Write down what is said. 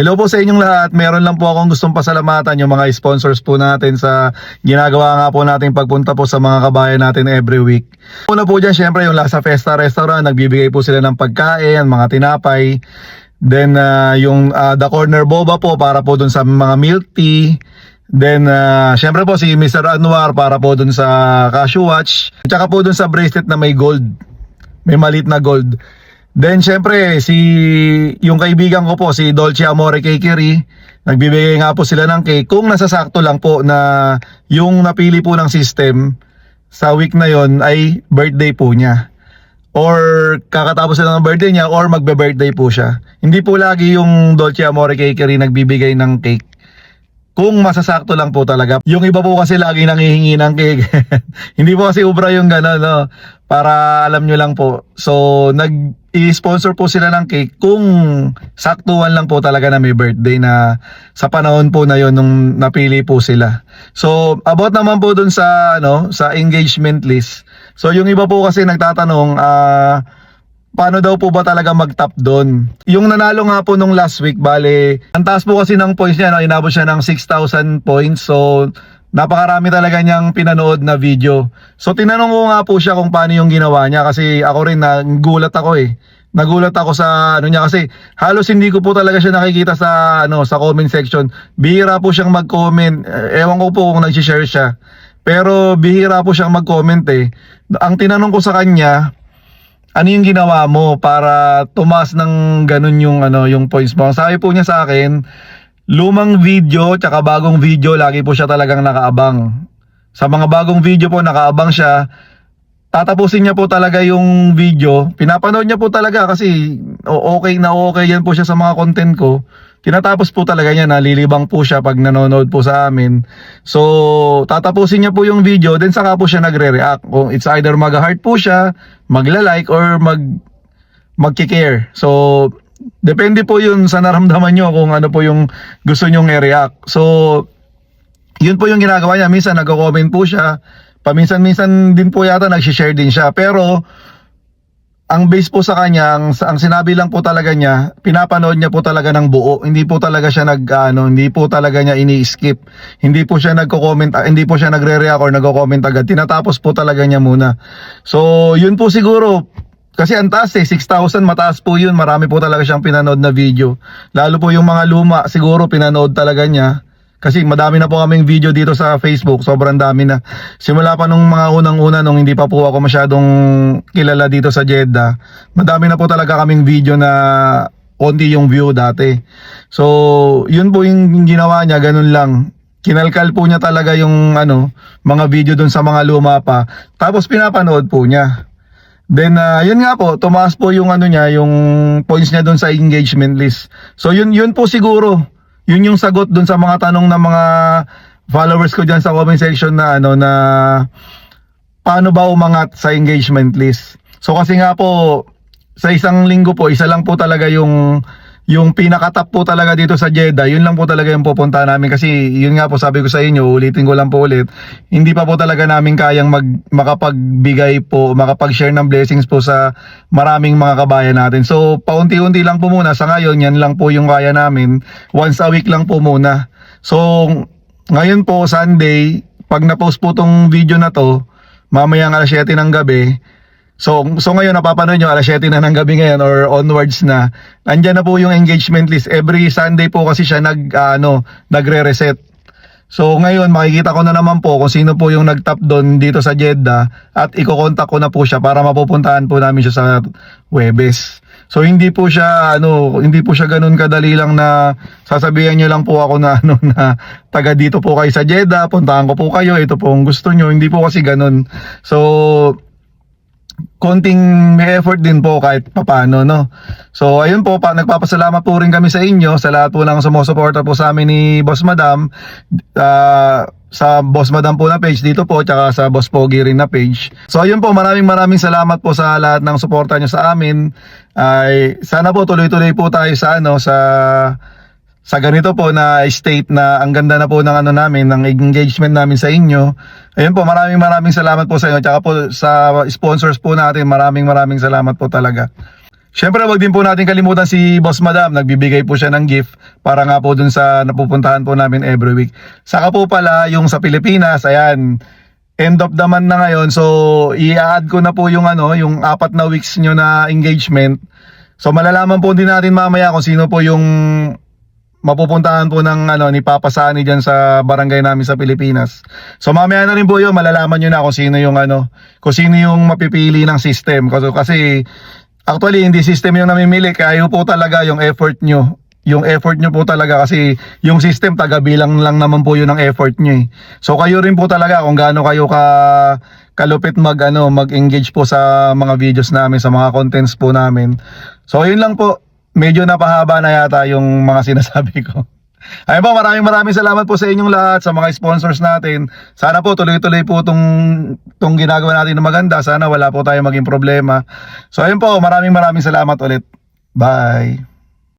Hello po sa inyong lahat. Meron lang po akong gustong pasalamatan yung mga sponsors po natin sa ginagawa nga po nating pagpunta po sa mga kabayan natin every week. Una po dyan, syempre yung Lasa Festa Restaurant, nagbibigay po sila ng pagkain, mga tinapay. Then yung The Corner Boba po para po dun sa mga milk tea. Then syempre po si Mr. Anwar para po dun sa Cashew Watch. Tsaka po dun sa bracelet na may gold. May maliit na gold. Then syempre yung kaibigan ko po si Dolce Amore Cakery, nagbibigay nga po sila ng cake kung nasasakto lang po na yung napili po ng system sa week na yon ay birthday po niya. Or kakatapos na ng birthday niya or magbe-birthday po siya. Hindi po lagi yung Dolce Amore Cakery nagbibigay ng cake. Kung masasakto lang po talaga. Yung iba po kasi lagi nanghihingi ng cake. Hindi po kasi ubra yung gano'n, no? Para alam nyo lang po. So, nag-i-sponsor po sila ng cake kung saktuhan lang po talaga na may birthday na sa panahon po na yon nung napili po sila. So, about naman po dun sa, sa engagement list. So, yung iba po kasi nagtatanong, paano daw po ba talaga mag-top doon? Yung nanalo nga po nung last week, bale, ang taas po kasi ng points niya, inabot siya ng 6,000 points. So, napakarami talaga niyang pinanood na video. So, tinanong ko nga po siya kung paano yung ginawa niya kasi ako rin nagulat ako eh. Nagulat ako sa niya kasi halos hindi ko po talaga siya nakikita sa sa comment section. Bihira po siyang mag-comment. Ewan ko po kung nag-share siya. Pero bihira po siyang mag-comment eh. Ang tinanong ko sa kanya, ano yung ginawa mo para tumaas ng ganun yung points mo? Ang sabi po niya sa akin, lumang video tsaka bagong video, lagi po siya talagang nakaabang. Sa mga bagong video po, nakaabang siya. Tatapusin niya po talaga yung video. Pinapanood niya po talaga kasi okay yan po siya sa mga content ko. Tinatapos po talaga niya, nalilibang po siya pag nanonood po sa amin. So, tatapusin niya po yung video, then saka po siya nagre-react. Kung it's either mag-heart po siya, magla-like, or mag-care. So, depende po yun sa naramdaman nyo kung ano po yung gusto nyong i-react. So, yun po yung ginagawa niya. Minsan nag-comment po siya. Paminsan-minsan din po yata nag-share din siya. Pero, ang base po sa kanya, ang sinabi lang po talaga niya, pinapanood niya po talaga ng buo. Hindi po talaga siya hindi po talaga niya ini-skip. Hindi po siya nagko-comment, hindi po siya nagre-react or nagko-comment agad. Tinatapos po talaga niya muna. So, yun po siguro. Kasi ang taas 6,000, mataas po yun. Marami po talaga siyang pinanood na video. Lalo po yung mga luma, siguro pinanood talaga niya. Kasi madami na po kaming video dito sa Facebook, sobrang dami na. Simula pa nung mga unang-una, nung hindi pa po ako masyadong kilala dito sa Jeddah, madami na po talaga kaming video na konti yung view dati. So, yun po yung ginawa niya, ganun lang. Kinalkal po niya talaga yung mga video dun sa mga luma pa. Tapos pinapanood po niya. Then, yun nga po, tumaas po yung yung points niya dun sa engagement list. So, yun po siguro. Yun yung sagot dun sa mga tanong ng mga followers ko dyan sa comment section na na paano ba umangat sa engagement list. So kasi nga po sa isang linggo po, isa lang po talaga yung pinaka-top po talaga dito sa Jeddah. Yun lang po talaga yung pupunta namin kasi yun nga po sabi ko sa inyo, ulitin ko lang po ulit, hindi pa po talaga namin kayang makapagbigay po, makapag-share ng blessings po sa maraming mga kabayan natin. So paunti-unti lang po muna sa ngayon, yan lang po yung kaya namin, once a week lang po muna. So ngayon po Sunday, pag na-post po tong video na to, mamayang alas 7 ng gabi. So ngayon napapanood nyo, alas 7 na ng gabi ngayon or onwards na, andyan na po yung engagement list. Every Sunday po kasi siya nagre-reset. So ngayon makikita ko na naman po kung sino po yung nag-top doon dito sa Jeddah at iko-contact ko na po siya para mapupuntahan po namin siya sa Huwebes. So hindi po siya ganun kadali lang na sasabihan niyo lang po ako na na taga dito po kayo sa Jeddah, puntahan ko po kayo, ito po ang gusto niyo. Hindi po kasi ganun. So konting may effort din po kahit papano, no? So ayun po, nagpapasalamat po rin kami sa inyo, sa lahat po ng sumusuporta po sa amin ni Boss Madam, sa Boss Madam po na page dito po, tsaka sa Boss Pogi rin na page. So ayun po, maraming salamat po sa lahat ng suporta nyo sa amin. Ay sana po tuloy-tuloy po tayo sa ganito po na state na ang ganda na po ng namin, ng engagement namin sa inyo. Ayun po, maraming salamat po sa inyo. Tsaka po sa sponsors po natin, maraming salamat po talaga. Syempre, wag din po natin kalimutan si Boss Madam. Nagbibigay po siya ng gift para nga po dun sa napupuntahan po namin every week. Saka po pala yung sa Pilipinas, ayan, end of the month na ngayon. So, i-add ko na po yung yung 4 na weeks nyo na engagement. So, malalaman po din natin mamaya kung sino po yung mapupuntahan po ng ni Papa Sani diyan sa barangay namin sa Pilipinas. So mamaya na rin po 'yun, malalaman niyo na kung sino yung kung sino yung mapipili ng system kasi actually hindi system yung namimili, kayo po talaga yung effort nyo. Yung effort nyo po talaga kasi yung system taga-bilang lang naman po yun ng effort nyo eh. So kayo rin po talaga kung gaano kayo kalupit mag-engage po sa mga videos namin, sa mga contents po namin. So yun lang po. Medyo napahaba na yata yung mga sinasabi ko. Ayun po, maraming salamat po sa inyong lahat, sa mga sponsors natin. Sana po tuloy-tuloy po tong ginagawa natin na maganda. Sana wala po tayo maging problema. So ayun po, maraming salamat ulit. Bye.